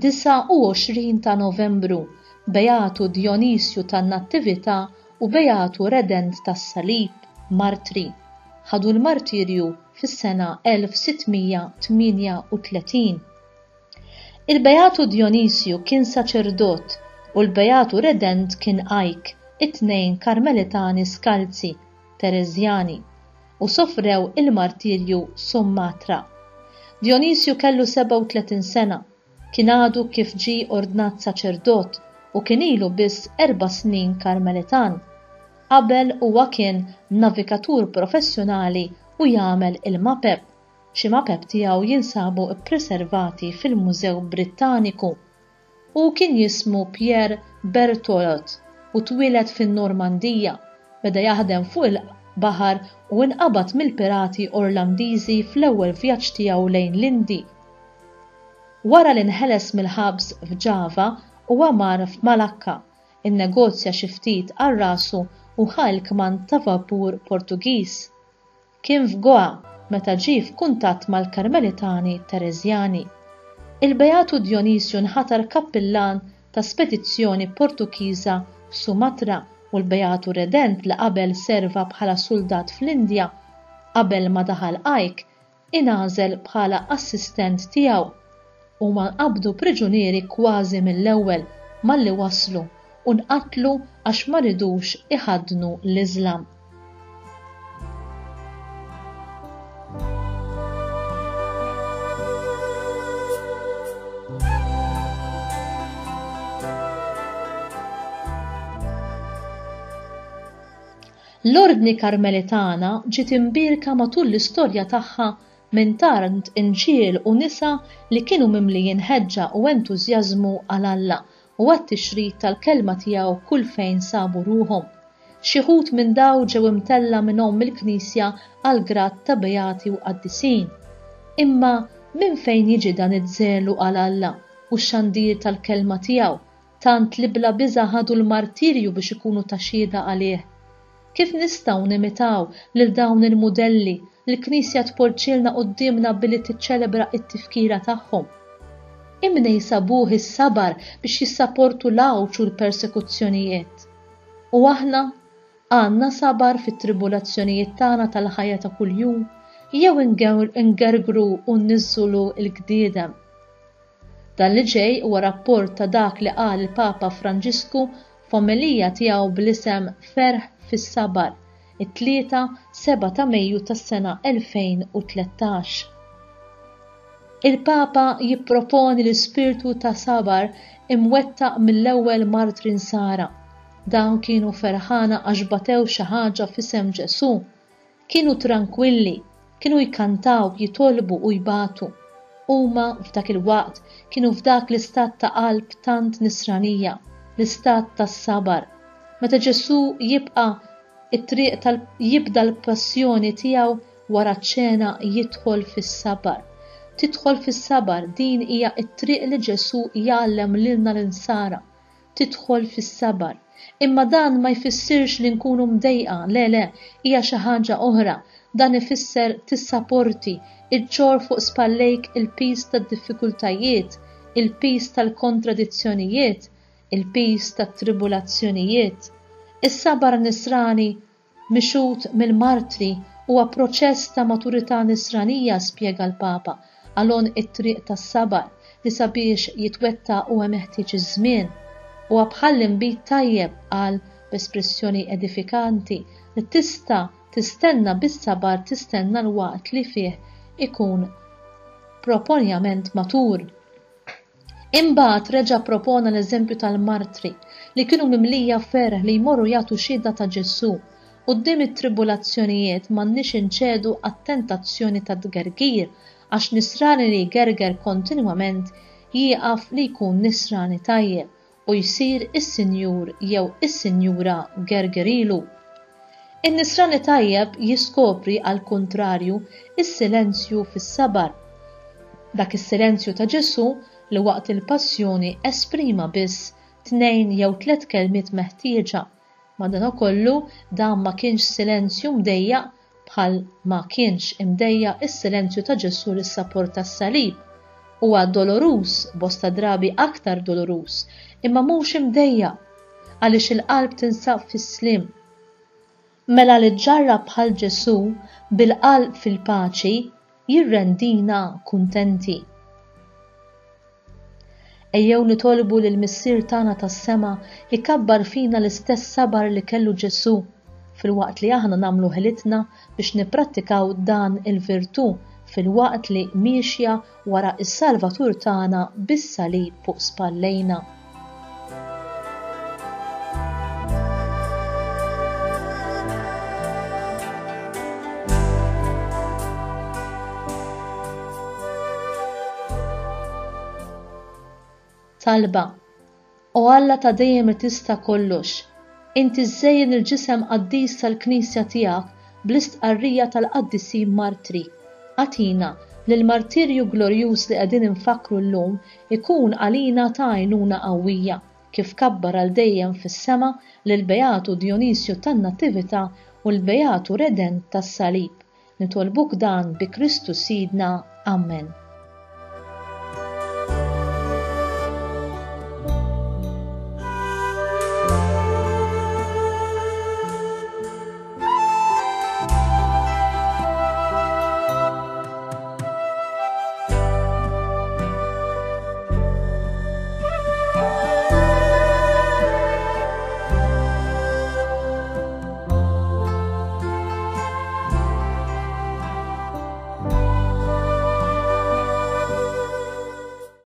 29 ta' Novembru Beatu Dionisju tan-Nattività u Beatu Redent tas-Salib, martri, ħadu l-martirju fis-sena 1638. Il-Beatu Dionisju kien saċerdot u l-Beatu Redent kien għajk, it-tnejn Karmelitani skalzi, Terezjani, u sofrew il-martirju Summatra. Dionisju kellu 37 sena, kien għadu kif ġie ordnat saċerdot u kien ilu biss 4 snin Karmelitan. Qabel huwa kien navigatur professjonali u jagħmel il-mapep. Xi mapep tiegħu jinsabu ppreservati fil-Mużew Brittaniku. U kien jismu Pierre Bertholot u twieled fin-Normandija, beda jaħdem fuq il-baħar u inqabad mill-pirati Orlandiżi fl-ewwel vjaġġ tiegħu lejn l-Indi. Wara li nħeles mill-ħabs f'Ġava huwa mar f'Malakka, innegozja xi ftit għal rasu u ħal kman ta' vapur Portugiż. Kien f'Goa meta ġie f'kuntatt mal-Karmelitani Terezjani. Il-Beatu Dionisju nħatar kappillan ta' spedizzjoni Portugiża f'Sumatra u l-Beatu Redent li qabel serva bħala soldat fl-Indja qabel ma daħal għajk ingħażel bħala assistent tiegħu u ma nqabdu priġunieri kważi mill-ewwel malli waslu u nqatlu għax ma ridux iħaddnu l-Iżlam. L-Ordni Karmelitana ġiet imbierka matul l-istorja tagħha minn tant inġiel u nisa li kienu mimlijin ħeġġa u entużjażmu għal Alla u għat-tixrid tal-kelma tiegħu kull fejn sabu ruhom. Xi wħud minn daw ġew imtella minnhom mill-Knisja għal grad ta' Beati u Qaddisin. Imma minn fejn jiġi dan iż-żelu għal Alla u x-xandir tal-kelma tiegħu tant li bla biża' ħadu l-martirju biex ikunu ta' xhieda għalih. Kif nistgħu nimitaw lil dawn il-mudelli li l-Knisja tpoġġilna qudiemna billi tiċċelebra t-tifkira tagħhom? Imma jsabuh is-sabar biex jissapportu l-għawġ u l-persekuzzjonijiet. U aħna għandna sabar fit-tribulazzjonijiet tagħna tal-ħajja ta' kuljum jew ingergru u nniżżulu l-gdiedem. Dan li ġej huwa rapport ta' dak li qal il-Papa Franġisku f'omilija tiegħu bl-isem Ferħ fis-Sabar, it-3-7 ta' Mejju tas-sena 2013. Il-Papa jipproponi l-ispirtu ta' sabar imwettaq mill-ewwel martri nsara. Dawn kienu ferħana għax batew xi ħaġa f'isem Ġesu. Kienu tranquilli, kienu jkantaw, jitolbu u jbatu. Huma f'dak il-waqt kienu f'dak l-istat ta' qalb tant nisranija, l-istat tas-sabar. Meta Ġesu jibda l-passjoni tiegħu wara ċ-ċena jidħol fis-sabar. Tidħol fis-sabar din hija t-triq li Ġesu jgħallem lilna l-insara. Tidħol fis-sabar. Imma dan ma jfissirx li nkunu mdejqa, le, hija xi ħaġa oħra. Dan ifisser tissapporti, iġġor fuq spallejk il-piż tad-diffikultajiet, il-piż tal-kontradizzjonijiet, il-piż tat-tribulazzjonijiet. Is-sabar nisrani mixut mill-martri huwa proċess ta' maturità nisranija spjega l-Papa għalhom it-triq tas-sabar li sabiex jitwettaq huwa meħtieġ iż-żmien huwa bħal inbit tajjeb qal b'espressjoni edifikanti li tista' tistenna bis-sabar tistenna l-waqt li fih ikun proponjament matur. Imbagħad reġa' propona l-eżempju tal-martri li kienu mimlija ferħ li jmorru jagħtu xhieda ta' Ġesu. Quddiem it-tribulazzjonijiet m'għandniex inċedu għat-tentazzjoni ta' tgergir għax nisrani li jgerger kontinwament jieqaf li jkun nisrani tajjeb u jsir is-Sinjur jew is-Sinjura gergerilu. In-nisrani tajjeb jiskopri għal kontrarju is-silenzju fis-sabar. Dak is-silenzju ta' Ġesu li waqt il-passjoni esprima biss 2 jew 3 kelmiet meħtieġa. Madankollu dan ma kienx silenzju mdejjaq bħal ma kienx imdejjaq is-silenzju ta' Ġesu lis-saport tas-salib. Huwa dolorus, bosta drabi aktar dolorus, imma mhux imdejjaq għaliex il-qalb tinsab fis-slim. Mela li ġarrab bħal Ġesu bil-qalb fil-paċi jirrendina kuntenti. Ejjew nitolbu lil Missier tagħna tas-sema ikabbar fina l-istess sabar li kellu Ġesu filwaqt li aħna nagħmlu ħilitna biex nipprattikaw dan il-virtù filwaqt li miexja wara is-Salvatur tagħna bis-salib fuq spallejna. Talba. O Alla ta' dejjem tista' kollox, inti żżejjen il-ġisem qaddis tal-Knisja tiegħek bl-istqarrija tal-qaddisin martri. Għatina lill-martirju glorjuż li qegħdin infakru llum ikun għalina ta' għajnuna qawwija kif kabbar għal dejjem fis-sema lill-Beatu Djonisju tan-Nattività u l-Beatu Redent tas-Salib. Nitolbuk dan bi Kristu Sidna. Amen.